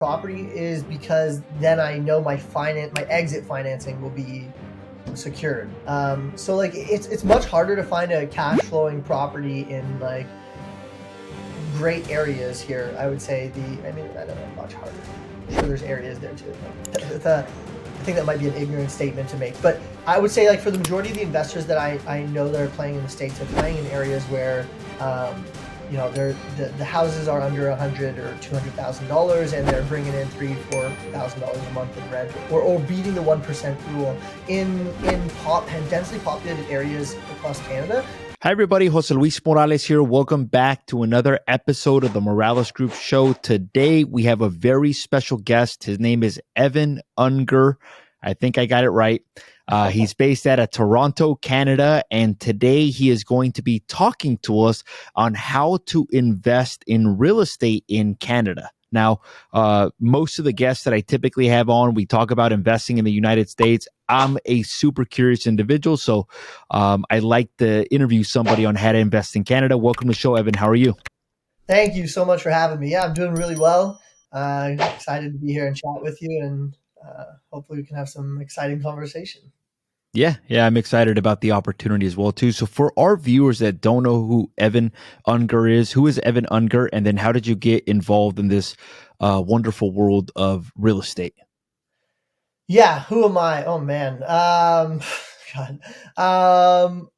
property is because then I know my exit financing will be secured. So like it's much harder to find a cash flowing property in like great areas here. I would say I don't know, much harder. I'm sure there's areas there too. I think that might be an ignorant statement to make, but I would say like for the majority of the investors that I know that are playing in the States, they're playing in areas where the houses are under $100,000 or $200,000, and they're bringing in $3,000-$4,000 a month in rent, or beating the 1% rule in densely populated areas across Canada. Hi, everybody. Jose Luis Morales here. Welcome back to another episode of the Morales Group Show. Today, we have a very special guest. His name is Evan Ungar. I think I got it right. He's based out of Toronto, Canada, and today he is going to be talking to us on how to invest in real estate in Canada. Now, most of the guests that I typically have on, we talk about investing in the United States. I'm a super curious individual, so I like to interview somebody on how to invest in Canada. Welcome to the show, Evan. How are you? Thank you so much for having me. Yeah, I'm doing really well. Excited to be here and chat with you, and hopefully we can have some exciting conversation. Yeah, I'm excited about the opportunity as well, too. So for our viewers that don't know who Evan Ungar is, who is Evan Ungar, and then how did you get involved in this wonderful world of real estate? Yeah, who am I? Oh man, God, I'm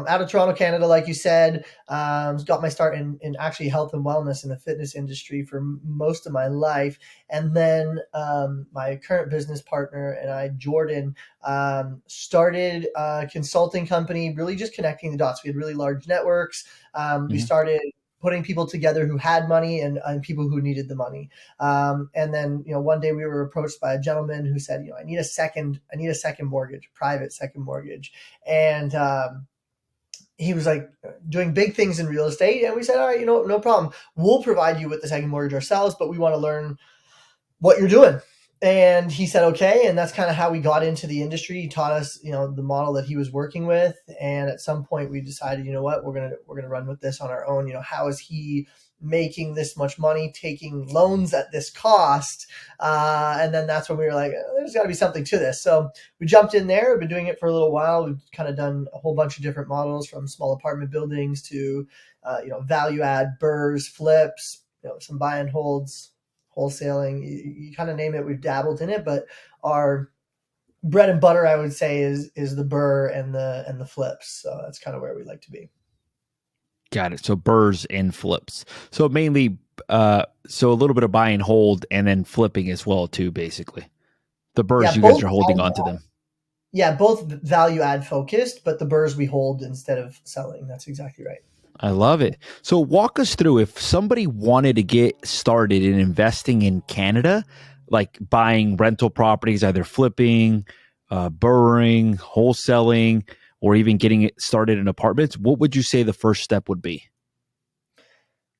out of Toronto, Canada, like you said. Got my start in actually health and wellness in the fitness industry for most of my life, and then my current business partner and I, Jordan, started a consulting company, really just connecting the dots. We had really large networks. We started putting people together who had money and people who needed the money. And then, one day we were approached by a gentleman who said, I need a second mortgage, private second mortgage. And he was like doing big things in real estate. And we said, all right, no problem. We'll provide you with the second mortgage ourselves, but we want to learn what you're doing. And he said, okay. And that's kind of how we got into the industry. He taught us, the model that he was working with. And at some point we decided, what, we're going to run with this on our own. How is he making this much money, taking loans at this cost? And then that's when we were like, there's got to be something to this. So we jumped in there. We've been doing it for a little while. We've kind of done a whole bunch of different models, from small apartment buildings to, value add, BRRRRs, flips, some buy and holds, wholesaling, you kind of name it, we've dabbled in it, but our bread and butter, I would say, is the BRRRR and the flips. So that's kind of where we like to be. Got it. So BRRRRs and flips. So mainly, so a little bit of buy and hold, and then flipping as well too. Basically, the BRRRRs, you guys are holding on to them. Yeah, both value add focused, but the BRRRRs we hold instead of selling. That's exactly right. I love it. So walk us through, if somebody wanted to get started in investing in Canada, like buying rental properties, either flipping, BRRRRing, wholesaling, or even getting it started in apartments, what would you say the first step would be?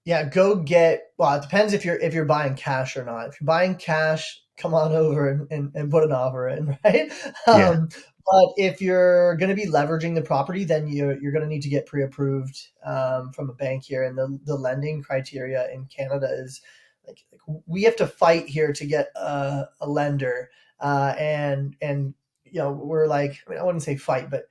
Yeah, it depends if you're buying cash or not. If you're buying cash, come on over and put an offer in, right? Yeah. But if you're going to be leveraging the property, then you're going to need to get pre-approved from a bank here. And the lending criteria in Canada is like we have to fight here to get a lender. And we're like, I wouldn't say fight, but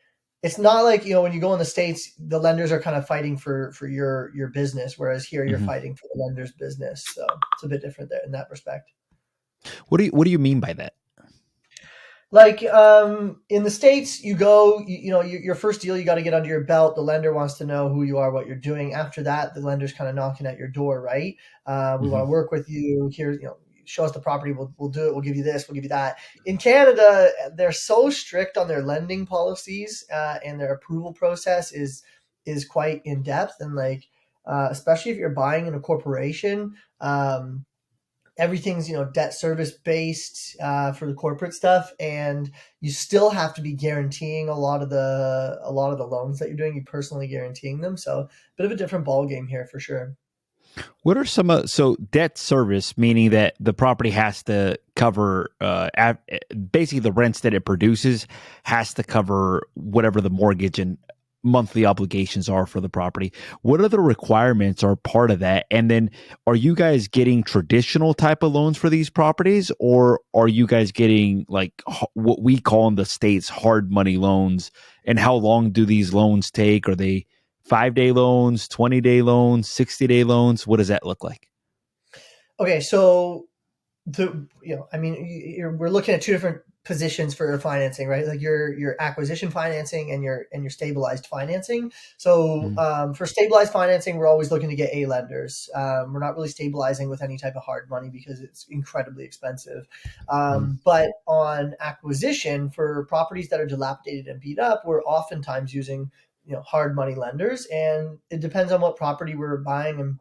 it's not like, when you go in the States, the lenders are kind of fighting for your business, whereas here you're fighting for the lender's business. So it's a bit different there in that respect. What do you mean by that? Like in the States, you go, your first deal, you got to get under your belt. The lender wants to know who you are, what you're doing. After that, the lender's kind of knocking at your door, right? We want to work with you. Here, show us the property. We'll do it. We'll give you this. We'll give you that. In Canada, they're so strict on their lending policies, and their approval process is quite in depth. And like, especially if you're buying in a corporation, everything's debt service based for the corporate stuff, and you still have to be guaranteeing a lot of the loans that you're doing. You personally guaranteeing them, so a bit of a different ball game here for sure. What are some so debt service, meaning that the property has to cover basically the rents that it produces has to cover whatever the mortgage and monthly obligations are for the property. What other requirements are part of that? And then are you guys getting traditional type of loans for these properties, or are you guys getting like what we call in the States hard money loans? And how long do these loans take? Are they 5-day loans, 20-day loans, 60-day loans? What does that look like? Okay, so I mean, we're looking at two different positions for financing, right? Like your acquisition financing and your stabilized financing. So Mm, for stabilized financing, we're always looking to get A lenders. We're not really stabilizing with any type of hard money because it's incredibly expensive. mm. But on acquisition for properties that are dilapidated and beat up, we're oftentimes using hard money lenders, and it depends on what property we're buying and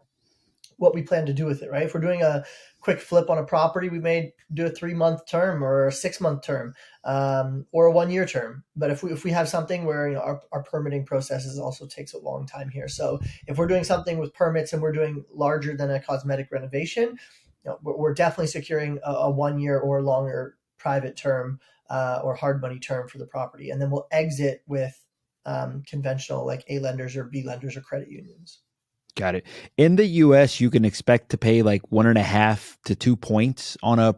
what we plan to do with it, right? If we're doing a quick flip on a property, we may do a 3-month term or a 6-month term, or a 1-year term. But if we have something where our permitting processes also takes a long time here. So if we're doing something with permits and we're doing larger than a cosmetic renovation, we're definitely securing a 1-year or longer private term, or hard money term for the property, and then we'll exit with conventional like A lenders or B lenders or credit unions. Got it. In the US, you can expect to pay like 1.5 to 2 points on a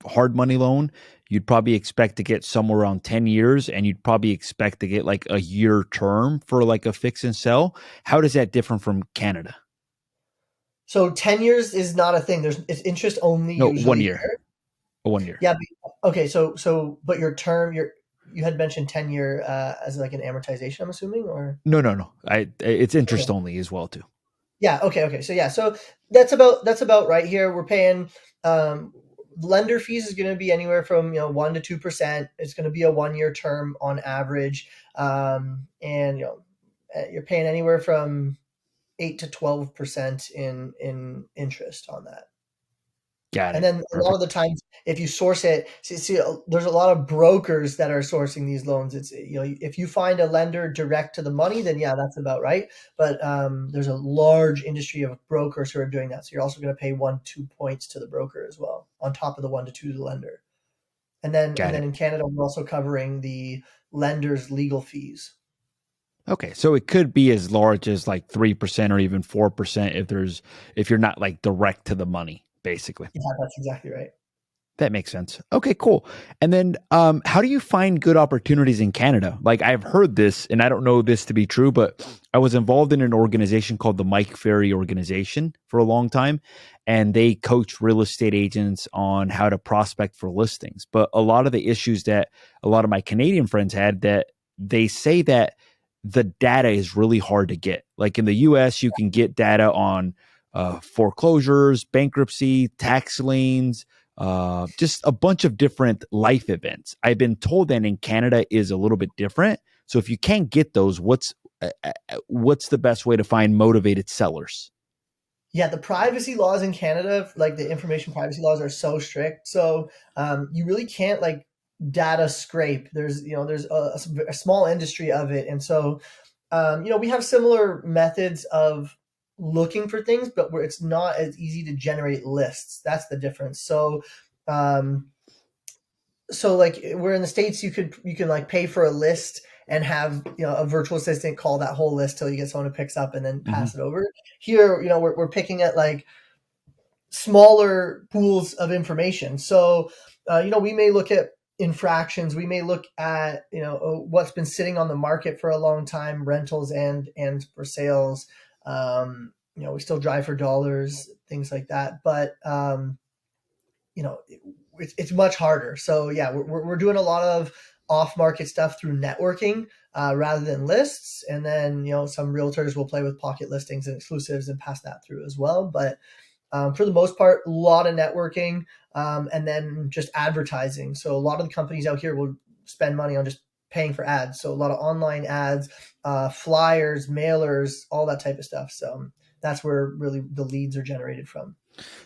hard money loan. You'd probably expect to get somewhere around 10 years, and you'd probably expect to get like a year term for like a fix and sell. How does that differ from Canada? So 10 years is not a thing. It's interest only No, one usually year. there. 1 year. Yeah. Okay. But your term, you had mentioned 10-year as like an amortization, I'm assuming, or No. It's okay. interest only as well too. Yeah. Okay. So that's about right here. We're paying um, lender fees is going to be anywhere from 1 to 2%. It's going to be a 1-year term on average, and you're paying anywhere from 8 to 12% in interest on that. Got And it. then a lot of Perfect. the times, if you source it, there's a lot of brokers that are sourcing these loans. It's if you find a lender direct to the money, then yeah, that's about right. But there's a large industry of brokers who are doing that. So you're also going to pay 1-2 points to the broker as well, on top of the 1 to 2 to the lender. And Got then it. in Canada, we're also covering the lender's legal fees. Okay, so it could be as large as like 3% or even 4% if you're not like direct to the money, basically. Yeah, that's exactly right. That makes sense. Okay, cool. And then, how do you find good opportunities in Canada? Like I've heard this, and I don't know this to be true, but I was involved in an organization called the Mike Ferry Organization for a long time, and they coach real estate agents on how to prospect for listings. But a lot of the issues that a lot of my Canadian friends had, that they say that the data is really hard to get. Like in the U.S., you can get data on foreclosures, bankruptcy, tax liens, just a bunch of different life events. I've been told that in Canada is a little bit different. So if you can't get those, what's the best way to find motivated sellers? Yeah, the privacy laws in Canada, like the information privacy laws, are so strict. So you really can't like data scrape. There's a small industry of it, and so we have similar methods of looking for things, but where it's not as easy to generate lists. That's the difference. Um, so like where in the States you can like pay for a list and have a virtual assistant call that whole list till you get someone who picks up and then Mm-hmm. pass it over. Here, we're picking at like smaller pools of information. So, we may look at infractions. We may look at what's been sitting on the market for a long time, rentals and for sales. We still drive for dollars, things like that. But you know, it's much harder. So yeah, we're doing a lot of off market stuff through networking, rather than lists. And then some realtors will play with pocket listings and exclusives and pass that through as well. But for the most part, a lot of networking, and then just advertising. So a lot of the companies out here will spend money on just paying for ads. So a lot of online ads, flyers, mailers, all that type of stuff. So that's where really the leads are generated from.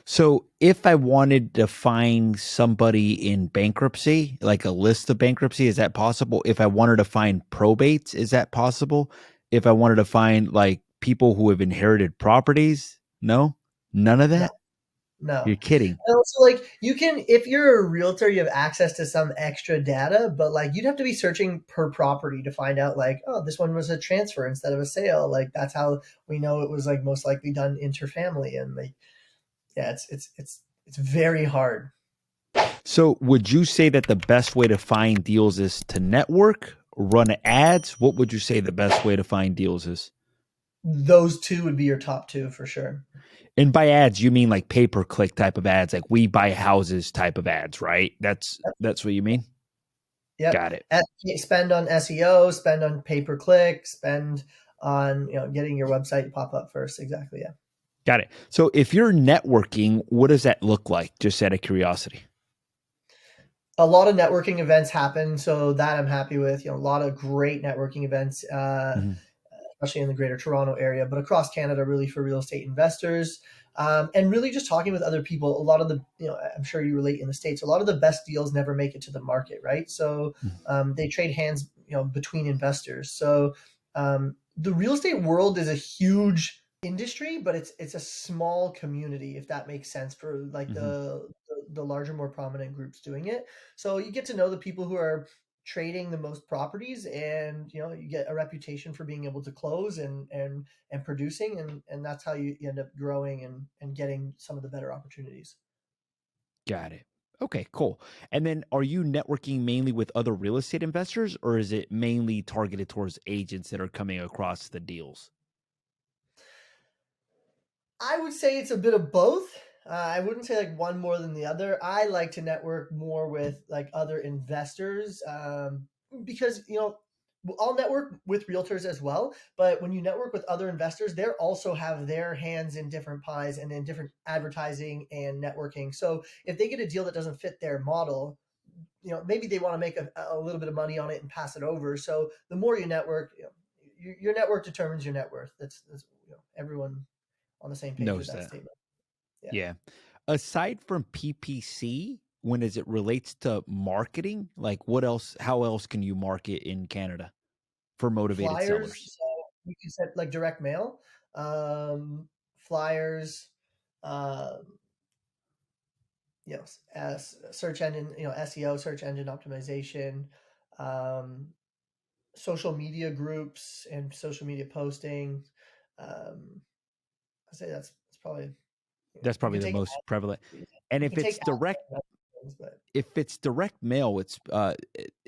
So if I wanted to find somebody in bankruptcy, like a list of bankruptcy, is that possible? If I wanted to find probates, is that possible? If I wanted to find like people who have inherited properties, no, none of No, that. No. You're kidding. And also, like, you can, if you're a realtor, you have access to some extra data, but like, you'd have to be searching per property to find out, like, oh, this one was a transfer instead of a sale. Like, that's how we know it was like most likely done interfamily. And like, yeah, it's very hard. So, would you say that the best way to find deals is to network, run ads? What would you say the best way to find deals is? Those two would be your top two for sure. And by ads, you mean like pay per click type of ads, like we buy houses type of ads, right? That's what you mean. Yep. Got it. Spend on SEO, spend on pay per click, spend on getting your website to pop up first. Exactly. Yeah. Got it. So, if you're networking, what does that look like? Just out of curiosity. A lot of networking events happen, so that I'm happy with. A lot of great networking events, Mhm. especially in the Greater Toronto area, but across Canada, really for real estate investors. And really just talking with other people. A lot of the, I'm sure you relate in the States, a lot of the best deals never make it to the market, right? So they trade hands, between investors. So the real estate world is a huge industry, but it's a small community, if that makes sense, for like Mhm. the larger, more prominent groups doing it. So you get to know the people who are trading the most properties, and you get a reputation for being able to close and producing, and that's how you end up growing and getting some of the better opportunities. Got it. Okay, cool. And then are you networking mainly with other real estate investors or is it mainly targeted towards agents that are coming across the deals? I would say it's a bit of both. I wouldn't say like one more than the other. I like to network more with like other investors, because I'll network with realtors as well. But when you network with other investors, they also have their hands in different pies and in different advertising and networking. So if they get a deal that doesn't fit their model, maybe they want to make a little bit of money on it and pass it over. So the more you network, your network determines your net worth. That's everyone on the same page with Knows that that. statement. Yeah. Yeah. Aside from PPC, when as it relates to marketing, like what else, how else can you market in Canada for motivated Flyers. sellers? So you can set like direct mail, flyers, um, as search engine, SEO, search engine optimization, um, social media groups and social media posting. Um, I say that's probably, That's you probably can the take most prevalent. And you can take things, but if it's direct mail,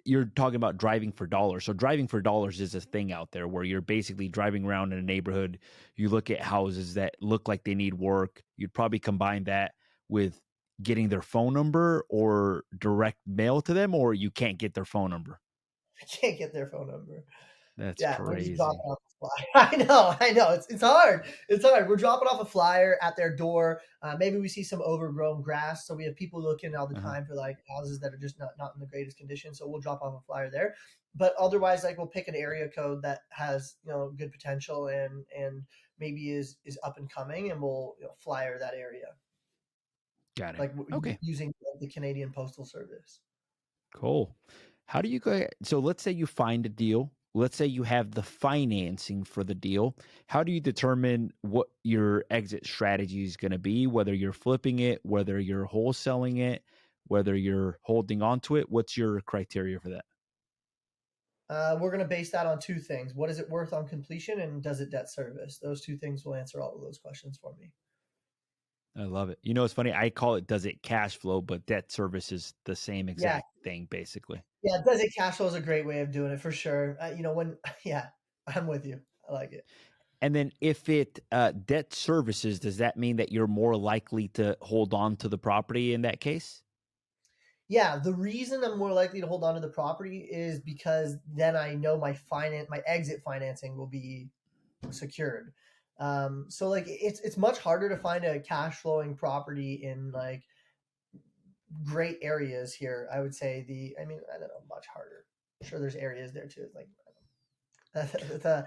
you're talking about driving for dollars. So driving for dollars is a thing out there where you're basically driving around in a neighborhood. You look at houses that look like they need work. You'd probably combine that with getting their phone number or direct mail to them, or you can't get their phone number. I can't get their phone number. That's Yeah, we're just dropping crazy. off a flyer. I know. It's hard. It's hard. We're dropping off a flyer at their door. Maybe we see some overgrown grass, so we have people looking all the Uh-huh. time for like houses that are just not in the greatest condition. So we'll drop off a flyer there. But otherwise, like we'll pick an area code that has good potential and maybe is up and coming, and we'll flyer that area Got it. like Okay. using the Canadian Postal Service. Cool. How do you go? So let's say you find a deal. Let's say you have the financing for the deal. How do you determine what your exit strategy is going to be? Whether you're flipping it, whether you're wholesaling it, whether you're holding on to it. What's your criteria for that? We're going to base that on two things. What is it worth on completion, and does it debt service? Those two things will answer all of those questions for me. I love it. You know, it's funny. I call it does it cash flow, but debt service is the same Yeah, exact thing, basically. yeah. Does it cash flow is a great way of doing it for sure. Yeah, I'm with you. I like it. And then if it debt services, does that mean that you're more likely to hold on to the property in that case? Yeah, the reason I'm more likely to hold on to the property is because then I know my exit financing will be secured. So like it's much harder to find a cash flowing property in like great areas here. I would say I mean, I don't know, much harder. I'm sure there's areas there too. Like the,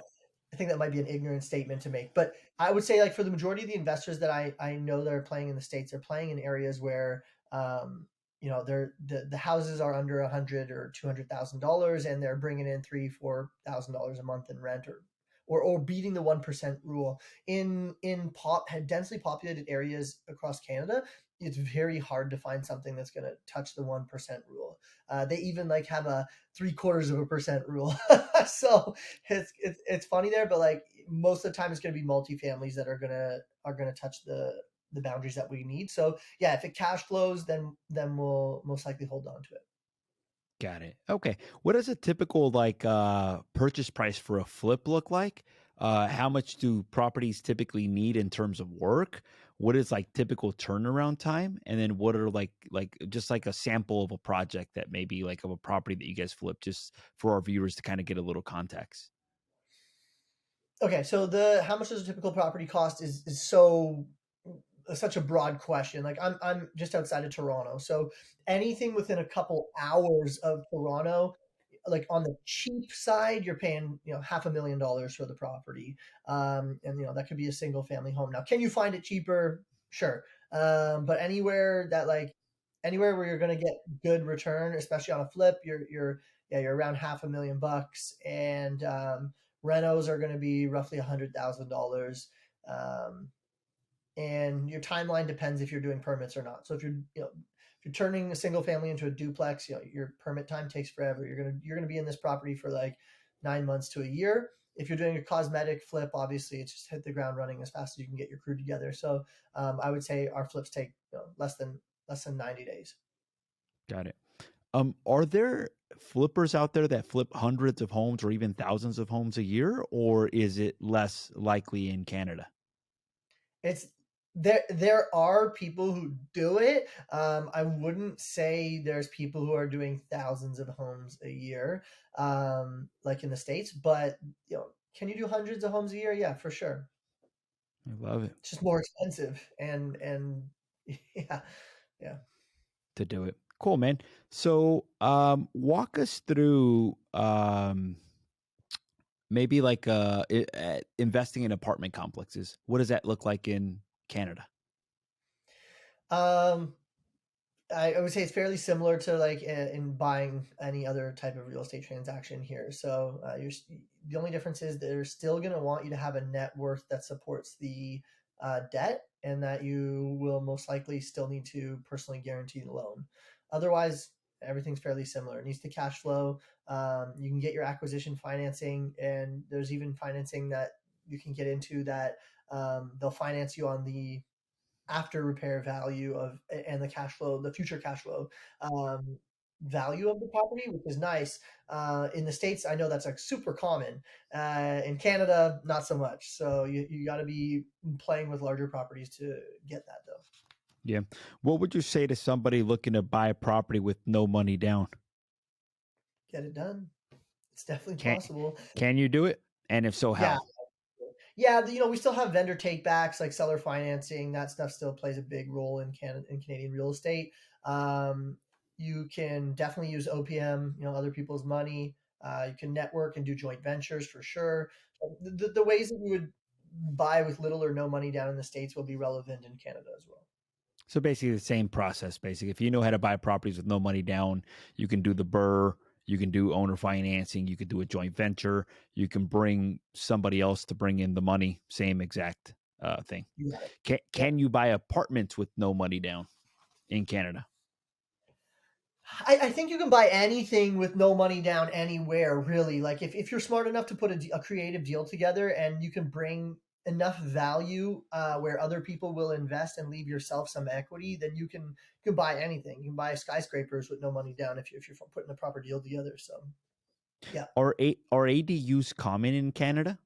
I think that might be an ignorant statement to make, but I would say like for the majority of the investors that I know that are playing in the States, they're playing in areas where the houses are under $100 or $200,000, and they're bringing in $3,000-4,000 a month in rent, or or beating the 1% rule. In densely populated areas across Canada, it's very hard to find something that's going to touch the 1% rule. They even like have a 0.75% rule. So it's funny there, but like most of the time it's going to be multifamilies that are gonna touch the boundaries that we need. So yeah, if it cash flows, then we'll most likely hold on to it. Got it. Okay. What does a typical like purchase price for a flip look like? How much do properties typically need in terms of work? What is like typical turnaround time? And then what are like just like a sample of a project that maybe like of a property that you guys flip just for our viewers to kind of get a little context. Okay, so the how much does a typical property cost is so such a broad question. Like I'm just outside of Toronto, so anything within a couple hours of Toronto, like on the cheap side, you're paying $500,000 for the property, and that could be a single family home. Now, can you find it cheaper? Sure, but anywhere where you're going to get good return, especially on a flip, you're around $500,000, and renos are going to be roughly $100,000. Um, and your timeline depends if you're doing permits or not. So if you're turning a single family into a duplex, your permit time takes forever. You're gonna be in this property for like 9 months to a year. If you're doing a cosmetic flip, obviously it's just hit the ground running as fast as you can get your crew together. So I would say our flips take less than 90 days. Got it. Are there flippers out there that flip hundreds of homes or even thousands of homes a year, or is it less likely in Canada? It's there are people who do it. I wouldn't say there's people who are doing thousands of homes a year, like in the States, but can you do hundreds of homes a year? Yeah, for sure. I love it It's just more expensive and yeah, yeah. to do it. Cool, man. So, walk us through maybe like investing in apartment complexes. What does that look like in Canada? Um, I would say it's fairly similar to like in buying any other type of real estate transaction here. So the only difference is they're still going to want you to have a net worth that supports the debt, and that you will most likely still need to personally guarantee the loan. Otherwise, everything's fairly similar. It needs to cash flow. You can get your acquisition financing, and there's even financing that you can get into that they'll finance you on the after repair value of and the cash flow, the future cash flow um, value of the property, which is nice. In the States, I know that's like super common. In Canada, not so much. So you got to be playing with larger properties to get that though. Yeah. What would you say to somebody looking to buy a property with no money down? Get it done. It's definitely Can possible. can you do it? And if so, Yeah, how? yeah, we still have vendor takebacks like seller financing. That stuff still plays a big role in Canadian real estate. Um, you can definitely use OPM, other people's money. You can network and do joint ventures for sure. The ways that you would buy with little or no money down in the States will be relevant in Canada as well. So basically the same process. Basically, if you know how to buy properties with no money down, you can do the BRRRR, you can do owner financing, you could do a joint venture, you can bring somebody else to bring in the money. Same exact thing. You got it. Can Yep. can you buy apartments with no money down in Canada? I think you can buy anything with no money down anywhere, really. Like if you're smart enough to put a creative deal together and you can bring enough value where other people will invest and leave yourself some equity, then you can buy anything. You can buy skyscrapers with no money down if you're putting a proper deal together. So yeah. Are ADUs common in Canada?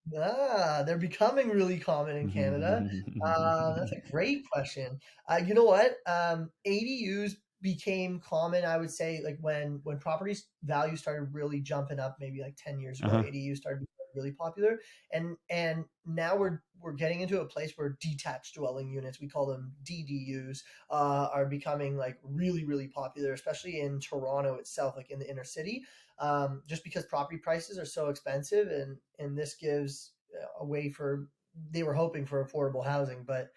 They're becoming really common in Canada. That's a great question. You know what? ADUs became common, I would say, like when properties value started really jumping up, maybe like 10 years ago. Uh-huh. ADUs started becoming really popular, and now we're getting into a place where detached dwelling units, we call them DDUs, are becoming like really really popular, especially in Toronto itself, like in the inner city, just because property prices are so expensive, and this gives a way for they were hoping for affordable housing, but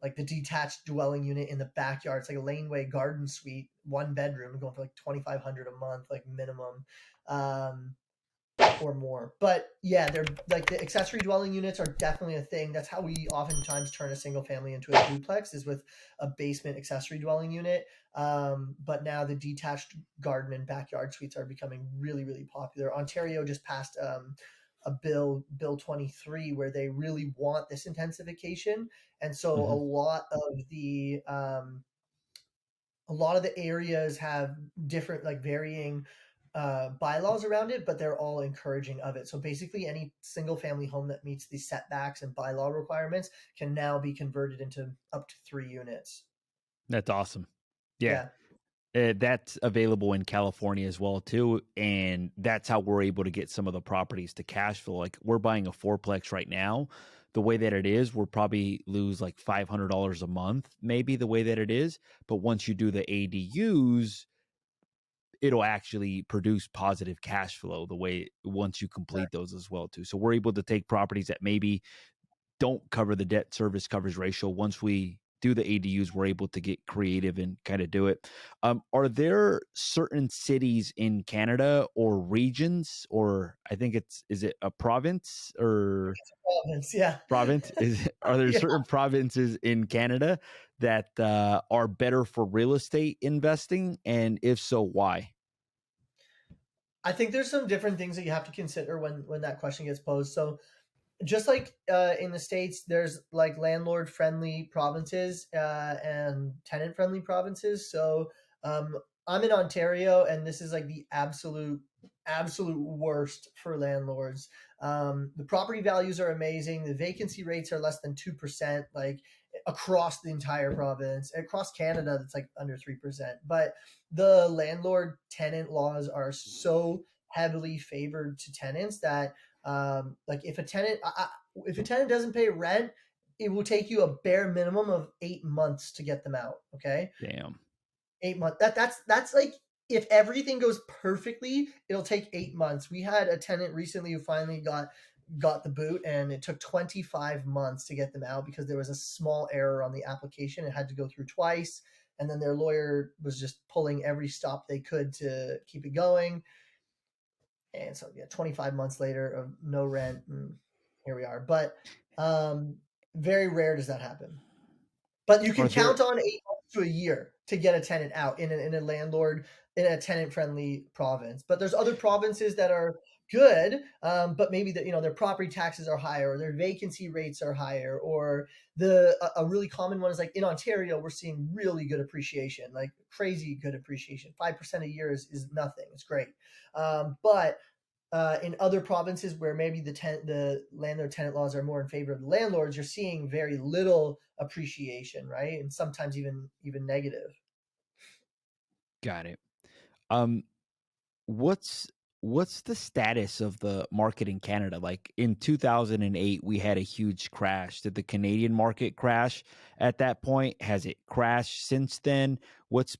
like the detached dwelling unit in the backyard, it's like a laneway garden suite, one bedroom, going for like 2,500 a month, like minimum. Um, or more. But yeah, they're like the accessory dwelling units are definitely a thing. That's how we oftentimes turn a single family into a duplex is with a basement accessory dwelling unit. But now the detached garden and backyard suites are becoming really, really popular. Ontario just passed a bill 23 where they really want this intensification, and so Hmm. a lot of the areas have different like varying bylaws around it, but they're all encouraging of it. So basically, any single family home that meets the setbacks and bylaw requirements can now be converted into up to 3 units. That's awesome. Yeah. Yeah. That's available in California as well too, and that's how we're able to get some of the properties to cash flow. Like we're buying a fourplex right now. The way that it is, we'll probably lose like $500 a month, maybe the way that it is. But once you do the ADUs, it'll actually produce positive cash flow the way once you complete those as well too. So we're able to take properties that maybe don't cover the debt service coverage ratio. Once we do the ADUs, we're able to get creative and kind of do it. Are there certain cities in Canada or regions, or I think is it a province or Province, yeah. province? Are there Yeah. certain provinces in Canada that are better for real estate investing? And if so, why? I think there's some different things that you have to consider when that question gets posed. So just like in the states, there's like landlord friendly provinces and tenant friendly provinces. So um, I'm in Ontario, and this is like the absolute worst for landlords. The property values are amazing. The vacancy rates are less than 2%, like across the entire province. Across Canada, that's like under 3%. But the landlord tenant laws are so heavily favored to tenants that like if a tenant doesn't pay rent, it will take you a bare minimum of 8 months to get them out. Okay, Damn. 8 months. That's like if everything goes perfectly, it'll take 8 months. We had a tenant recently who finally got the boot, and it took 25 months to get them out because there was a small error on the application. It had to go through twice, and then their lawyer was just pulling every stop they could to keep it going. And so yeah, 25 months later of no rent, and here we are. But um, very rare does that happen. But you can Are there count on 8 months to a year to get a tenant out in a landlord in a tenant friendly province. But there's other provinces that are good, but maybe that their property taxes are higher, or their vacancy rates are higher, or a really common one is like in Ontario we're seeing really good appreciation, like crazy good appreciation. 5% a year is nothing. It's great, but in other provinces where maybe the landlord tenant laws are more in favor of the landlords, you're seeing very little appreciation, right? And sometimes even negative. got it? Um, what's what's the status of the market in Canada? Like in 2008, we had a huge crash. Did the Canadian market crash at that point? Has it crashed since then? What's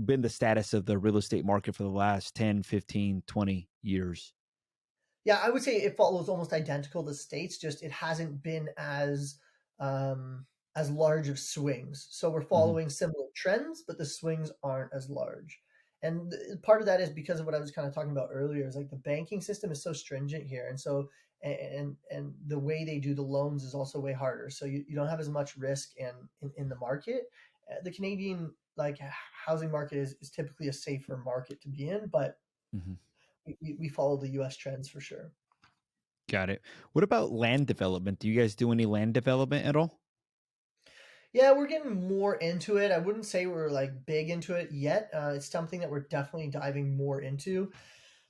been the status of the real estate market for the last 10, 15, 20 years? Yeah, I would say it follows almost identical to states, just it hasn't been um, as large of swings. So we're Hmm. following similar trends, but the swings aren't as large. And part of that is because of what I was kind of talking about earlier. Is like the banking system is so stringent here, and so and the way they do the loans is also way harder. So you don't have as much risk in the market. The Canadian like housing market is typically a safer market to be in, but Hmm. we follow the U.S. trends for sure. Got it. What about land development? Do you guys do any land development at all? Yeah, we're getting more into it. I wouldn't say we're like big into it yet. It's something that we're definitely diving more into.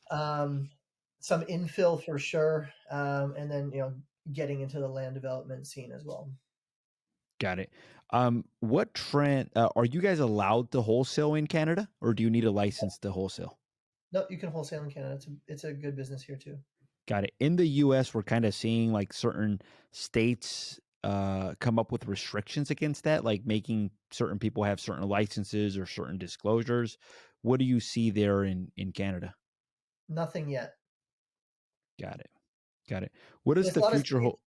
Um, some infill for sure, and then getting into the land development scene as well. Got it. What trend are you guys allowed to wholesale in Canada, or do you need a license to wholesale? No, you can wholesale in Canada. It's a good business here too. Got it. In the US, we're kind of seeing like certain states come up with restrictions against that, like making certain people have certain licenses or certain disclosures. What do you see there in Canada? Nothing yet. Got it. Got it. What does There's a the lot of future states. hold?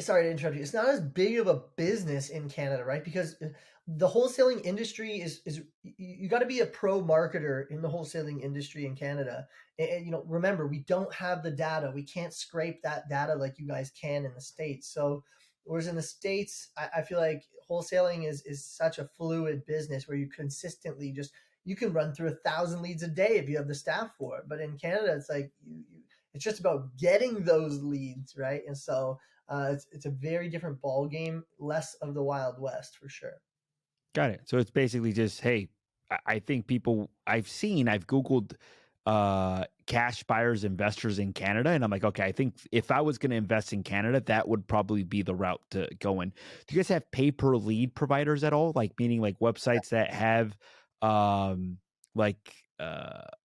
sorry to interrupt you. It's not as big of a business in Canada, right? Because the wholesaling industry is you got to be a pro marketer in the wholesaling industry in Canada. And, remember, we don't have the data. We can't scrape that data like you guys can in the States. So whereas in the States, I feel like wholesaling is such a fluid business where you consistently just you can run through 1,000 leads a day if you have the staff for it. But in Canada, it's like it's just about getting those leads, right? And so it's a very different ball game, less of the Wild West for sure. Got it. So it's basically just, hey, I think people I've Googled cash buyers, investors in Canada, and I'm like, okay, I think if I was going to invest in Canada, that would probably be the route to go in. Do you guys have pay per lead providers at all? Like meaning like websites that have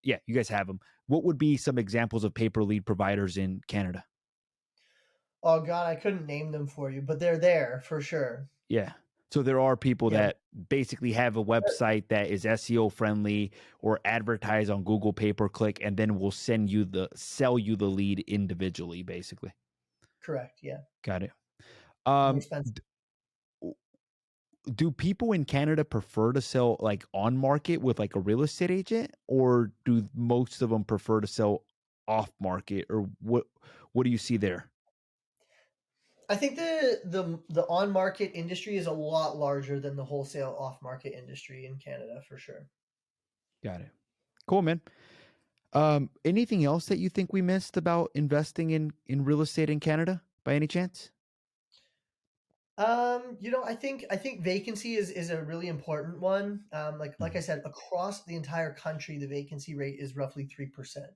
yeah, you guys have them. What would be some examples of pay per lead providers in Canada? Oh God, I couldn't name them for you, but they're there for sure. Yeah. So there are people Yeah, that basically have a website that is SEO friendly or advertise on Google pay per click, and then will sell you the lead individually, basically. correct. Yeah, Got it. more Um, expensive. do people in Canada prefer to sell like on market with like a real estate agent, or do most of them prefer to sell off market, or what do you see there? I think the on market industry is a lot larger than the wholesale off market industry in Canada for sure. Got it. Cool, man. Anything else that you think we missed about investing in real estate in Canada by any chance? I think vacancy is a really important one. Like I Mhm. said, across the entire country, the vacancy rate is roughly 3%.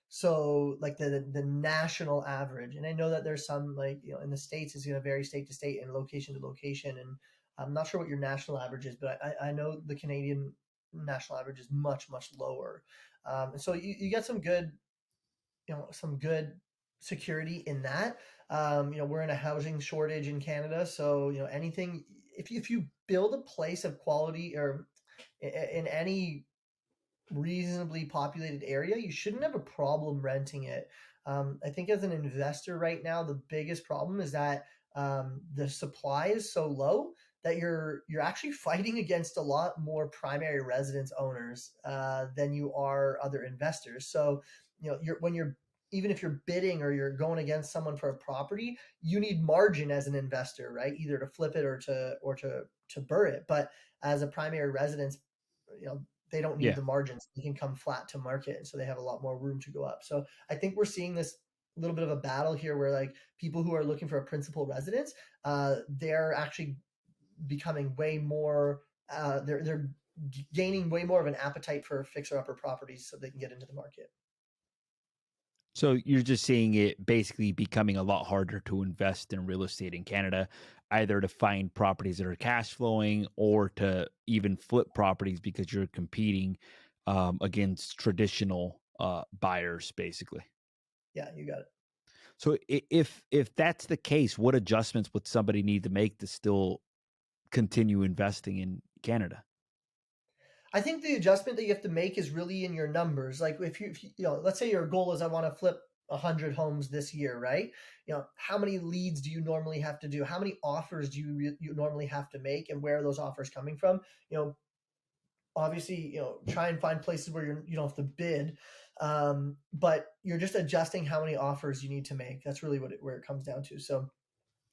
So like the national average, and I know that there's some like in the states it's going to vary state to state and location to location, and I'm not sure what your national average is, but I know the Canadian national average is much lower. And so you get some good security in that. We're in a housing shortage in Canada, so anything if you build a place of quality or in any reasonably populated area, you shouldn't have a problem renting it. I think as an investor right now, the biggest problem is that the supply is so low that you're actually fighting against a lot more primary residence owners than you are other investors. So when you're even if you're bidding or you're going against someone for a property, you need margin as an investor, right? Either to flip it or to burr it. But as a primary residence, they don't need Yeah. the margins. They can come flat to market, and so they have a lot more room to go up. So I think we're seeing this little bit of a battle here, where like people who are looking for a principal residence, they're actually becoming way more. They're gaining way more of an appetite for fixer upper properties, so they can get into the market. So you're just seeing it basically becoming a lot harder to invest in real estate in Canada, either to find properties that are cash flowing or to even flip properties because you're competing against traditional buyers, basically. Yeah, you got it. So if that's the case, what adjustments would somebody need to make to still continue investing in Canada? I think the adjustment that you have to make is really in your numbers. Like if let's say your goal is I want to flip 100 homes this year, right? How many leads do you normally have to do? How many offers do you normally have to make, and where are those offers coming from? Obviously, try and find places where you don't have to bid, but you're just adjusting how many offers you need to make. That's really where it comes down to. So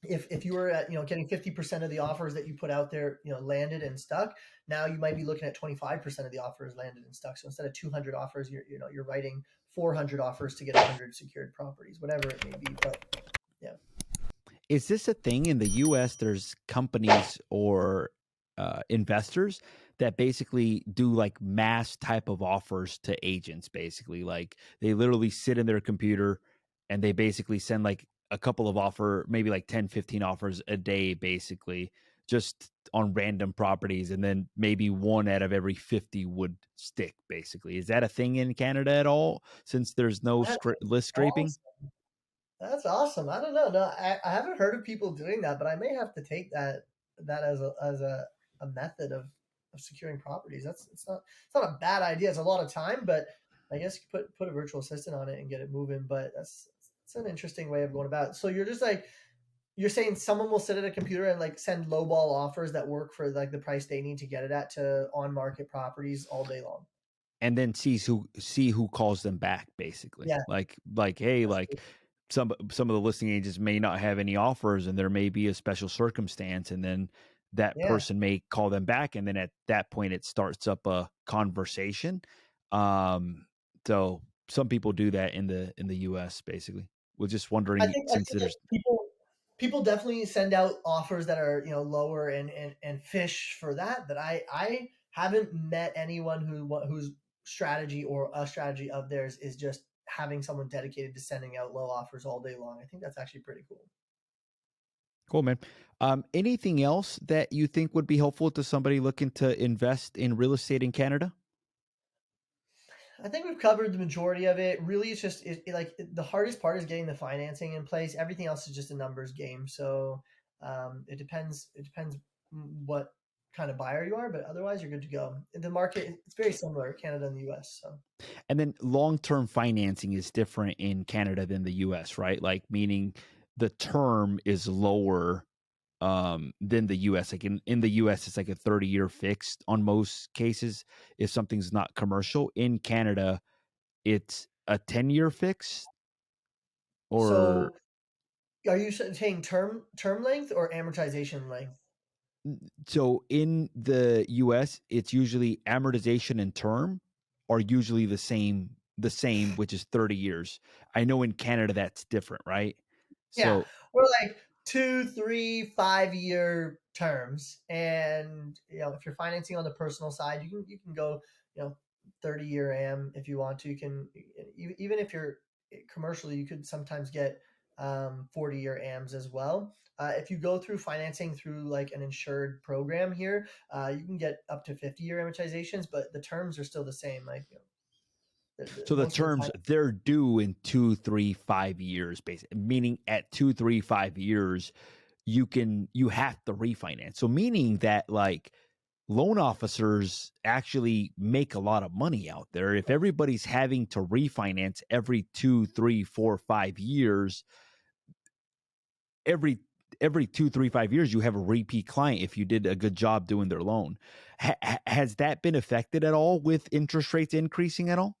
if you were at getting 50% of the offers that you put out there landed and stuck, now you might be looking at 25% of the offers landed and stuck. So instead of 200 offers, you're writing 400 offers to get 100 secured properties, whatever it may be. But yeah. Is this a thing in the US? There's companies or investors that basically do like mass type of offers to agents, basically. Like they literally sit in their computer and they basically send like a couple of maybe like 10, 15 offers a day, basically, just on random properties. And then maybe one out of every 50 would stick, basically. Is that a thing in Canada at all since there's no That's list scraping? awesome. That's awesome. I don't know. No, I haven't heard of people doing that, but I may have to take that as a method of securing properties. It's not a bad idea. It's a lot of time, but I guess you put a virtual assistant on it and get it moving. But that's an interesting way of going about it. So you're just like You're saying someone will sit at a computer and like send lowball offers that work for like the price they need to get it at to on market properties all day long. and then see who calls them back, basically. Yeah, Like hey, that's true. like some of the listing agents may not have any offers, and there may be a special circumstance, and then that Yeah. person may call them back, and then at that point it starts up a conversation. So some people do that in the US, basically. Was just wondering, I since think that there's people definitely send out offers that are lower and fish for that. But I haven't met anyone whose strategy or a strategy of theirs is just having someone dedicated to sending out low offers all day long. I think that's actually pretty cool. cool, man. Anything else that you think would be helpful to somebody looking to invest in real estate in Canada? I think we've covered the majority of it. Really, it's just the hardest part is getting the financing in place. Everything else is just a numbers game. So it depends. It depends what kind of buyer you are, but otherwise you're good to go. The market it's very similar, Canada and the U.S. So And then long-term financing is different in Canada than the US, right? Like, meaning the term is lower than the US. Like in the US, it's like a 30-year fixed on most cases if something's not commercial. In Canada, it's a 10-year fixed, or so are you saying term length or amortization length? so in the US, it's usually amortization and term are usually the same, which is 30 years. I know in Canada that's different, right? Yeah, So we're like 2, 3, 5 year terms, and if you're financing on the personal side, you can go 30-year AM if you want to. You can even if you're commercially, you could sometimes get 40-year AMs as well. If you go through financing through like an insured program here, you can get up to 50-year amortizations, but the terms are still the same. Like So the most of the terms time. they're due in 2, 3, 5 years, basically. Meaning at 2, 3, 5 years, you have to refinance. So meaning that like loan officers actually make a lot of money out there. If everybody's having to refinance every 2, 3, 4, 5 years, every 2, 3, 5 years, you have a repeat client if you did a good job doing their loan. Has that been affected at all with interest rates increasing at all?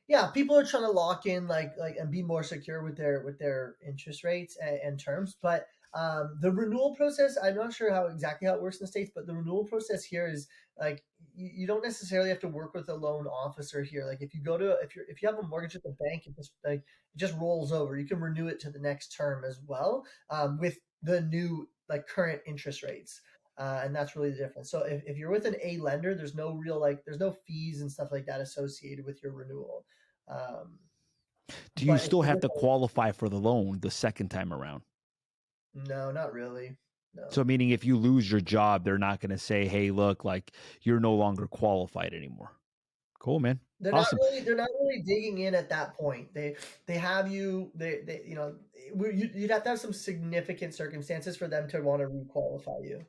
Yeah, people are trying to lock in like and be more secure with their interest rates and terms. But the renewal process, I'm not sure how exactly how it works in the states, but the renewal process here is like you don't necessarily have to work with a loan officer here. Like if you go to if you have a mortgage at the bank, it just rolls over. You can renew it to the next term as well with the new like current interest rates. And that's really the difference. So if you're with an A lender, there's no real there's no fees and stuff like that associated with your renewal. Um, Do you but if still you're have with to qualify for the loan the second time around? no, not really. So No, meaning if you lose your job, they're not going to say, "Hey, look, like you're no longer qualified anymore." Cool, man. Awesome. they're not really digging in at that point. They have you. They you'd have to have some significant circumstances for them to want to requalify you.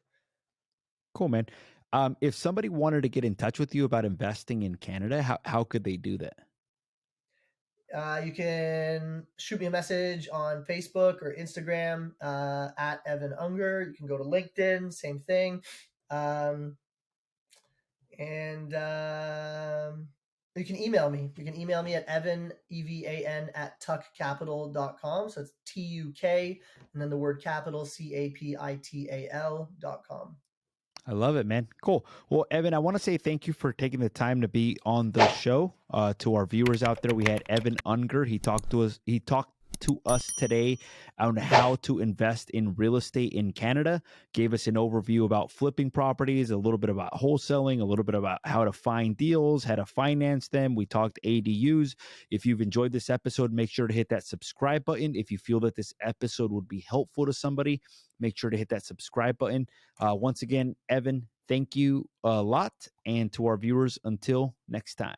Cool, man. If somebody wanted to get in touch with you about investing in Canada, how could they do that? You can shoot me a message on Facebook or Instagram at Evan Ungar. You can go to LinkedIn, same thing. Um, and you can email me. You can email me at Evan, EVAN, at tuckcapital.com. So it's TUK and then the word capital, CAPITAL.com. I love it, man. Cool. Well, Evan, I want to say thank you for taking the time to be on the show. To our viewers out there, we had Evan Unger. He talked to us. He talked to us today on how to invest in real estate in Canada. Gave us an overview about flipping properties, a little bit about wholesaling, a little bit about how to find deals, how to finance them. We talked ADUs. If you've enjoyed this episode, make sure to hit that subscribe button. If you feel that this episode would be helpful to somebody, make sure to hit that subscribe button. Once again, Evan, thank you a lot. And to our viewers, until next time.